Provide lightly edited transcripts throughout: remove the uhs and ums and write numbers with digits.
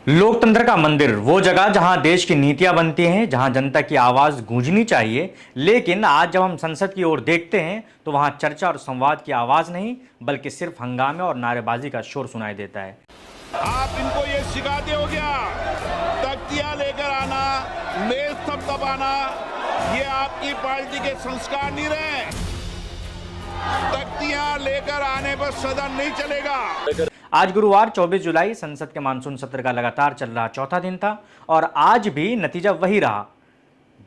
लोकतंत्र का मंदिर वो जगह जहां देश की नीतियां बनती हैं, जहां जनता की आवाज गूंजनी चाहिए। लेकिन आज जब हम संसद की ओर देखते हैं तो वहां चर्चा और संवाद की आवाज नहीं, बल्कि सिर्फ हंगामे और नारेबाजी का शोर सुनाई देता है। आप इनको ये सिखाते हो क्या? तख्तियां लेकर आना, मेज थपथपाना, ये आपकी पार्टी के संस्कार नहीं रहे। तख्तियां लेकर आने पर सदन नहीं चलेगा। आज गुरुवार 24 जुलाई संसद के मानसून सत्र का लगातार चल रहा चौथा दिन था और आज भी नतीजा वही रहा,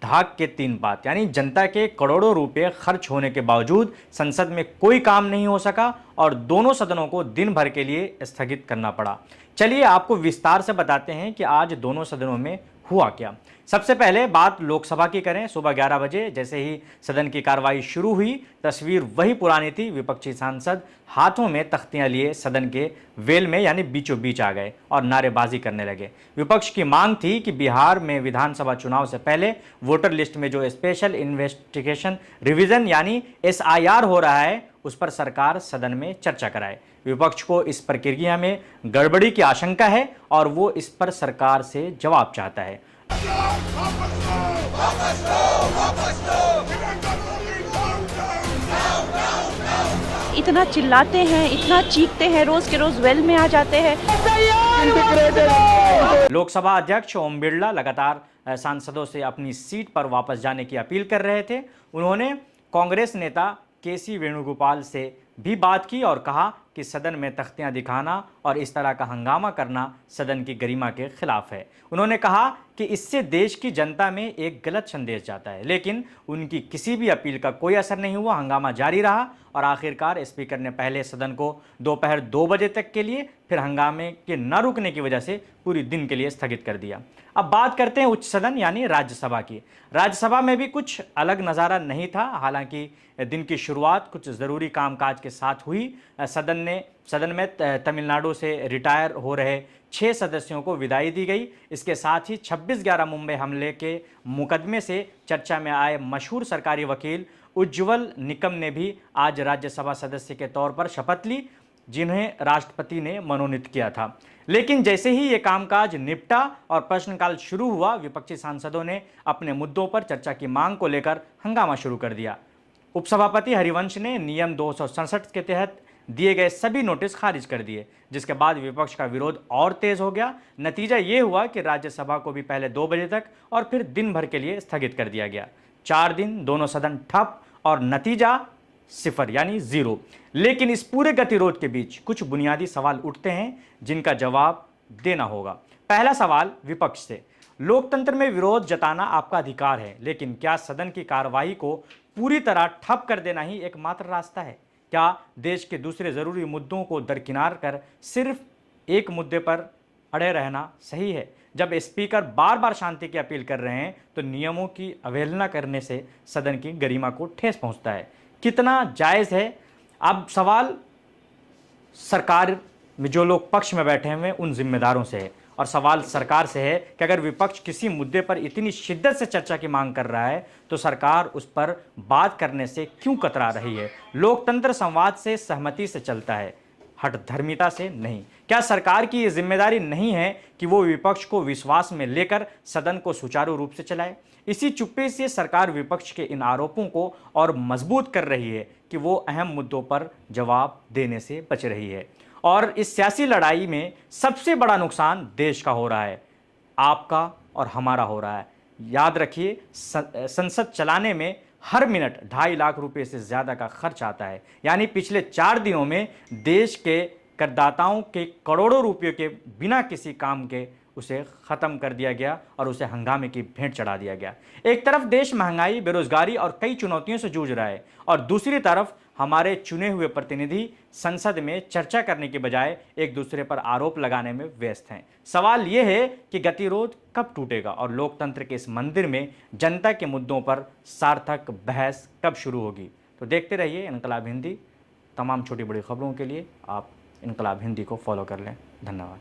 धाक के तीन बात। यानी जनता के करोड़ों रुपए खर्च होने के बावजूद संसद में कोई काम नहीं हो सका और दोनों सदनों को दिन भर के लिए स्थगित करना पड़ा। चलिए आपको विस्तार से बताते हैं कि आज दोनों सदनों में हुआ क्या। सबसे पहले बात लोकसभा की करें। सुबह 11 बजे जैसे ही सदन की कार्रवाई शुरू हुई, तस्वीर वही पुरानी थी। विपक्षी सांसद हाथों में तख्तियां लिए सदन के वेल में यानी बीचों बीच आ गए और नारेबाजी करने लगे। विपक्ष की मांग थी कि बिहार में विधानसभा चुनाव से पहले वोटर लिस्ट में जो स्पेशल इन्वेस्टिगेशन रिवीजन यानी SIR हो रहा है, उस पर सरकार सदन में चर्चा कराए। विपक्ष को इस प्रक्रिया में गड़बड़ी की आशंका है और वो इस पर सरकार से जवाब चाहता है। इतना चिल्लाते हैं, इतना चीखते हैं, रोज के रोज वेल में आ जाते हैं। लोकसभा अध्यक्ष ओम बिरला लगातार सांसदों से अपनी सीट पर वापस जाने की अपील कर रहे थे। उन्होंने कांग्रेस नेता KC वेणुगोपाल से भी बात की और कहा कि सदन में तख्तियां दिखाना और इस तरह का हंगामा करना सदन की गरिमा के खिलाफ है। उन्होंने कहा कि इससे देश की जनता में एक गलत संदेश जाता है, लेकिन उनकी किसी भी अपील का कोई असर नहीं हुआ। हंगामा जारी रहा और आखिरकार स्पीकर ने पहले सदन को दोपहर 2 बजे तक के लिए, फिर हंगामे के न रुकने की वजह से पूरी दिन के लिए स्थगित कर दिया। अब बात करते हैं उच्च सदन यानी राज्यसभा की। राज्यसभा में भी कुछ अलग नज़ारा नहीं था। हालांकि दिन की शुरुआत कुछ ज़रूरी कामकाज के साथ हुई। सदन में तमिलनाडु से रिटायर हो रहे 6 सदस्यों को विदाई दी गई। इसके साथ ही 26/11 मुंबई हमले के मुकदमे से चर्चा में आए मशहूर सरकारी वकील उज्ज्वल निकम ने भी आज राज्यसभा सदस्य के तौर पर शपथ ली, जिन्हें राष्ट्रपति ने मनोनीत किया था। लेकिन जैसे ही ये कामकाज निपटा और प्रश्नकाल शुरू हुआ, विपक्षी सांसदों ने अपने मुद्दों पर चर्चा की मांग को लेकर हंगामा शुरू कर दिया। उपसभापति हरिवंश ने नियम 267 के तहत दिए गए सभी नोटिस खारिज कर दिए, जिसके बाद विपक्ष का विरोध और तेज हो गया। नतीजा ये हुआ कि राज्यसभा को भी पहले 2 बजे तक और फिर दिन भर के लिए स्थगित कर दिया गया। 4 दिन दोनों सदन ठप और नतीजा 0 यानी 0। लेकिन इस पूरे गतिरोध के बीच कुछ बुनियादी सवाल उठते हैं जिनका जवाब देना होगा। पहला सवाल विपक्ष से। लोकतंत्र में विरोध जताना आपका अधिकार है, लेकिन क्या सदन की कार्रवाई को पूरी तरह ठप कर देना ही एकमात्र रास्ता है? क्या देश के दूसरे जरूरी मुद्दों को दरकिनार कर सिर्फ एक मुद्दे पर अड़े रहना सही है? जब स्पीकर बार बार शांति की अपील कर रहे हैं तो नियमों की अवहेलना करने से सदन की गरिमा को ठेस पहुंचता है। कितना जायज़ है? अब सवाल सरकार में जो लोग पक्ष में बैठे हुए हैं उन जिम्मेदारों से है, और सवाल सरकार से है कि अगर विपक्ष किसी मुद्दे पर इतनी शिद्दत से चर्चा की मांग कर रहा है तो सरकार उस पर बात करने से क्यों कतरा रही है? लोकतंत्र संवाद से, सहमति से चलता है, हठधर्मिता से नहीं। क्या सरकार की ये जिम्मेदारी नहीं है कि वो विपक्ष को विश्वास में लेकर सदन को सुचारू रूप से चलाए? इसी चुप्पी से सरकार विपक्ष के इन आरोपों को और मजबूत कर रही है कि वो अहम मुद्दों पर जवाब देने से बच रही है। और इस सियासी लड़ाई में सबसे बड़ा नुकसान देश का हो रहा है, आपका और हमारा हो रहा है। याद रखिए, संसद चलाने में हर मिनट 2.5 लाख रुपए से ज़्यादा का खर्च आता है। यानी पिछले 4 दिनों में देश के करदाताओं के करोड़ों रुपयों के बिना किसी काम के उसे ख़त्म कर दिया गया और उसे हंगामे की भेंट चढ़ा दिया गया। एक तरफ देश महंगाई, बेरोजगारी और कई चुनौतियों से जूझ रहा है और दूसरी तरफ हमारे चुने हुए प्रतिनिधि संसद में चर्चा करने के बजाय एक दूसरे पर आरोप लगाने में व्यस्त हैं। सवाल यह है कि गतिरोध कब टूटेगा और लोकतंत्र के इस मंदिर में जनता के मुद्दों पर सार्थक बहस कब शुरू होगी? तो देखते रहिए इनकलाब हिंदी। तमाम छोटी बड़ी खबरों के लिए आप इनकलाब हिंदी को फॉलो कर लें। धन्यवाद।